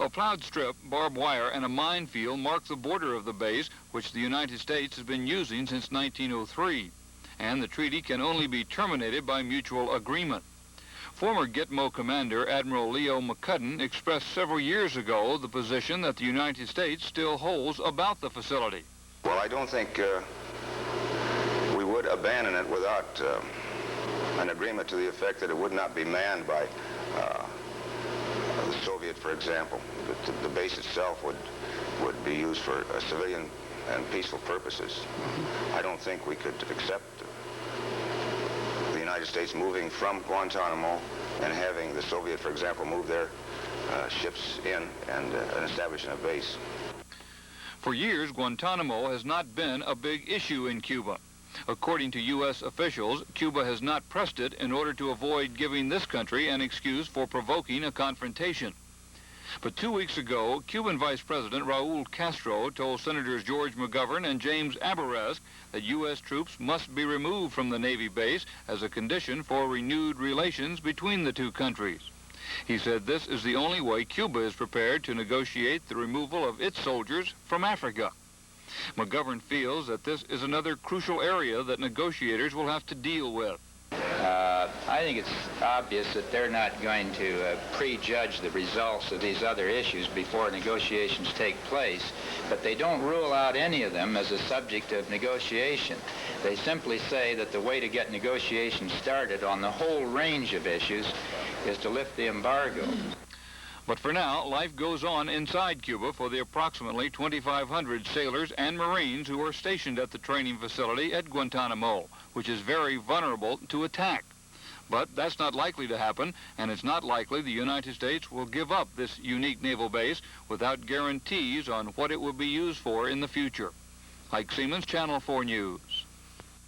A plowed strip, barbed wire, and a minefield mark the border of the base, which the United States has been using since 1903, and the treaty can only be terminated by mutual agreement. Former Gtmo commander Admiral Leo McGovern expressed several years ago the position that the United States still holds about the facility. Well, I don't think we would abandon it without an agreement to the effect that it would not be manned by the Soviet, for example. The base itself would be used for civilian and peaceful purposes. I don't think we could accept the United States moving from Guantanamo and having the Soviet, for example, move their ships in and establishing a base. For years, Guantanamo has not been a big issue in Cuba. According to U.S. officials, Cuba has not pressed it in order to avoid giving this country an excuse for provoking a confrontation. But 2 weeks ago, Cuban Vice President Raul Castro told Senators George McGovern and James Aberrest that U.S. troops must be removed from the Navy base as a condition for renewed relations between the two countries. He said this is the only way Cuba is prepared to negotiate the removal of its soldiers from Africa. McGovern feels that this is another crucial area that negotiators will have to deal with. I think it's obvious that they're not going to prejudge the results of these other issues before negotiations take place, but they don't rule out any of them as a subject of negotiation. They simply say that the way to get negotiations started on the whole range of issues is to lift the embargo. But for now, life goes on inside Cuba for the approximately 2,500 sailors and Marines who are stationed at the training facility at Guantanamo, which is very vulnerable to attack. But that's not likely to happen, and it's not likely the United States will give up this unique naval base without guarantees on what it will be used for in the future. Ike Seamans, Channel 4 News.